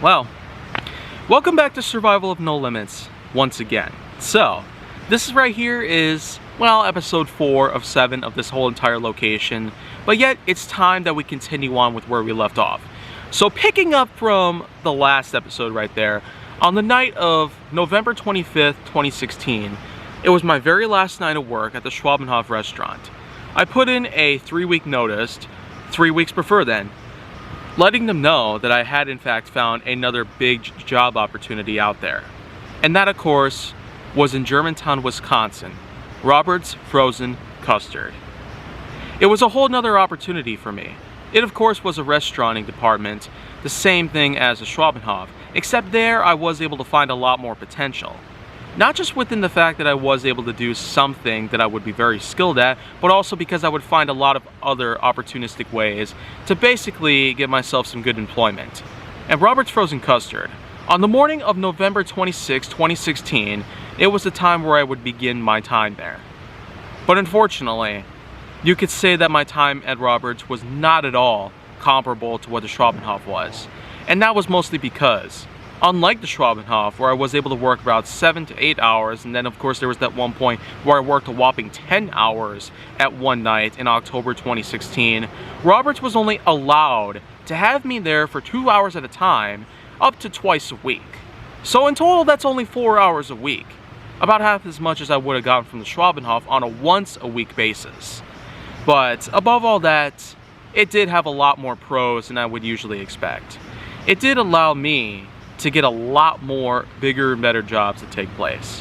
Well, welcome back to Survival of No Limits once again. So, this right here is, well, episode 4 of 7 of this whole entire location, but yet it's time that we continue on with where we left off. So picking up from the last episode right there, on the night of November 25th, 2016, it was my very last night of work at the Schwabenhof restaurant. I put in a 3-week notice, 3 weeks before then, letting them know that I had in fact found another big job opportunity out there. And that, of course, was in Germantown, Wisconsin, Robert's Frozen Custard. It was a whole nother opportunity for me. It, of course, was a restauranting department, the same thing as the Schwabenhof, except there I was able to find a lot more potential. Not just within the fact that I was able to do something that I would be very skilled at, but also because I would find a lot of other opportunistic ways to basically get myself some good employment. At Robert's Frozen Custard, on the morning of November 26, 2016, it was the time where I would begin my time there. But unfortunately, you could say that my time at Robert's was not at all comparable to what the Schwabenhof was. And that was mostly because, unlike the Schwabenhof, where I was able to work about 7 to 8 hours, and then of course there was that one point where I worked a whopping 10 hours at one night in October 2016, Roberts was only allowed to have me there for 2 hours at a time, up to twice a week. So in total, that's only 4 hours a week, about half as much as I would have gotten from the Schwabenhof on a once-a-week basis. But above all that, it did have a lot more pros than I would usually expect. It did allow me to get a lot more bigger and better jobs to take place.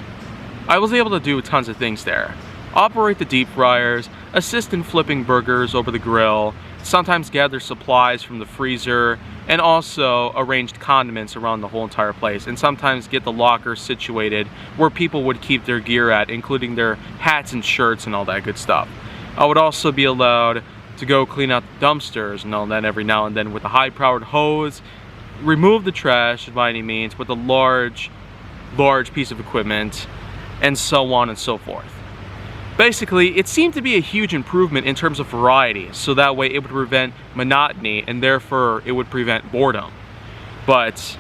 I was able to do tons of things there. Operate the deep fryers, assist in flipping burgers over the grill, sometimes gather supplies from the freezer, and also arranged condiments around the whole entire place, and sometimes get the lockers situated where people would keep their gear at, including their hats and shirts and all that good stuff. I would also be allowed to go clean out the dumpsters and all that every now and then with a high-powered hose, remove the trash by any means with a large piece of equipment, and so on and so forth. Basically, it seemed to be a huge improvement in terms of variety, so that way it would prevent monotony and therefore it would prevent boredom. But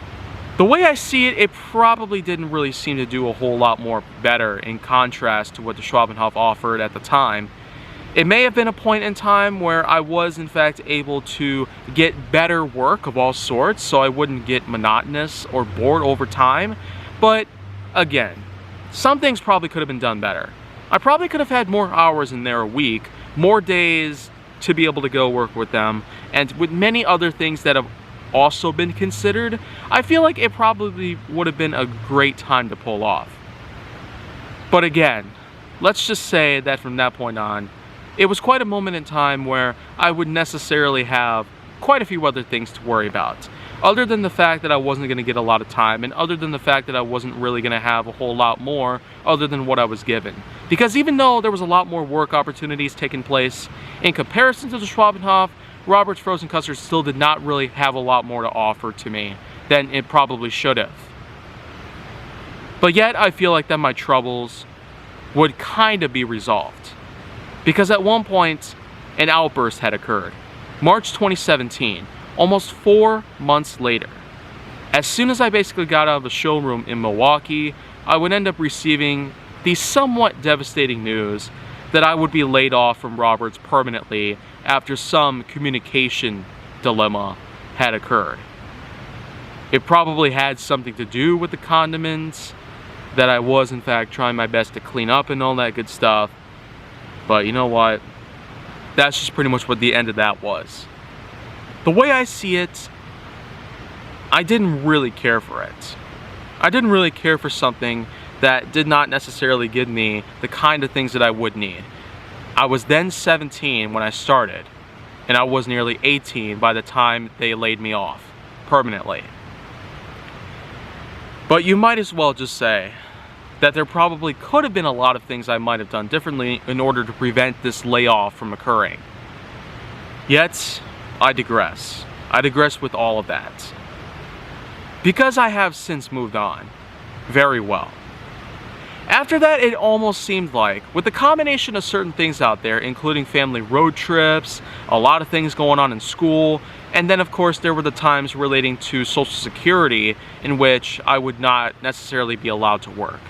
the way I see it, it probably didn't really seem to do a whole lot more better in contrast to what the Schwabenhof offered at the time. It may have been a point in time where I was in fact able to get better work of all sorts so I wouldn't get monotonous or bored over time, but again, some things probably could have been done better. I probably could have had more hours in there a week, more days to be able to go work with them, and with many other things that have also been considered, I feel like it probably would have been a great time to pull off. But again, let's just say that from that point on, it was quite a moment in time where I would necessarily have quite a few other things to worry about. Other than the fact that I wasn't going to get a lot of time, and other than the fact that I wasn't really going to have a whole lot more other than what I was given. Because even though there was a lot more work opportunities taking place, in comparison to the Schwabenhof, Robert's Frozen Custard still did not really have a lot more to offer to me than it probably should have. But yet I feel like that my troubles would kind of be resolved. Because at one point, an outburst had occurred. March 2017, almost 4 months later. As soon as I basically got out of the showroom in Milwaukee, I would end up receiving the somewhat devastating news that I would be laid off from Robert's permanently after some communication dilemma had occurred. It probably had something to do with the condiments that I was in fact trying my best to clean up and all that good stuff. But you know what? That's just pretty much what the end of that was. The way I see it, I didn't really care for it. I didn't really care for something that did not necessarily give me the kind of things that I would need. I was then 17 when I started, and I was nearly 18 by the time they laid me off permanently. But you might as well just say that there probably could have been a lot of things I might have done differently in order to prevent this layoff from occurring. Yet, I digress. I digress with all of that. Because I have since moved on very well. After that, it almost seemed like, with the combination of certain things out there, including family road trips, a lot of things going on in school, and then of course there were the times relating to Social Security in which I would not necessarily be allowed to work.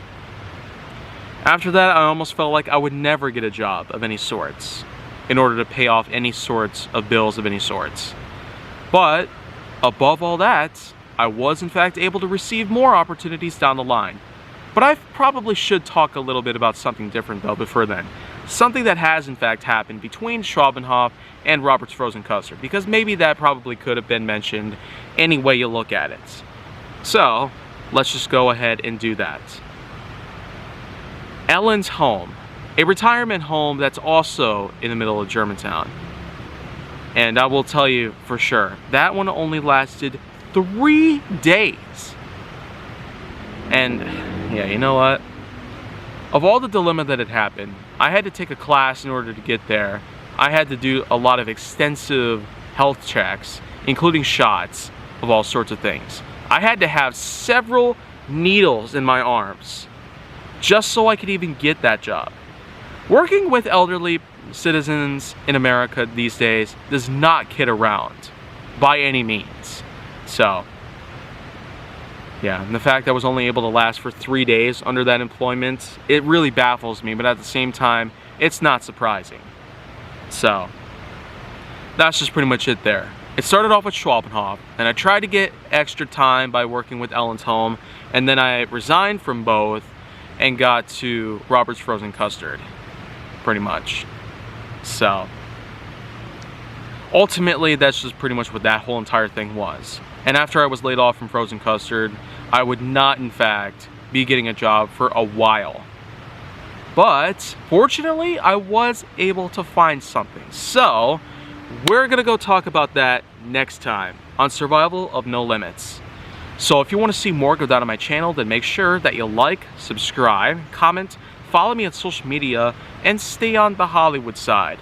After that, I almost felt like I would never get a job of any sorts in order to pay off any sorts of bills of any sorts. But above all that, I was in fact able to receive more opportunities down the line. But I probably should talk a little bit about something different though before then. Something that has in fact happened between Schwalbenhof and Robert's Frozen Custard, because maybe that probably could have been mentioned any way you look at it. So, let's just go ahead and do that. Ellen's home, a retirement home that's also in the middle of Germantown. And I will tell you for sure, that one only lasted 3 days. And yeah, you know what? Of all the dilemma that had happened, I had to take a class in order to get there. I had to do a lot of extensive health checks, including shots of all sorts of things. I had to have several needles in my arms just so I could even get that job. Working with elderly citizens in America these days does not kid around by any means. So, yeah, and the fact that I was only able to last for 3 days under that employment, it really baffles me, but at the same time, it's not surprising. So, that's just pretty much it there. It started off with Schwalbenhof, and I tried to get extra time by working with Ellen's home, and then I resigned from both and got to Robert's Frozen Custard, pretty much. So, ultimately, that's just pretty much what that whole entire thing was. And after I was laid off from Frozen Custard, I would not, in fact, be getting a job for a while. But, fortunately, I was able to find something. So, we're gonna go talk about that next time on Survival of No Limits. So, if you want to see more, go down to my channel, then make sure that you like, subscribe, comment, follow me on social media, and stay on the Hollywood side.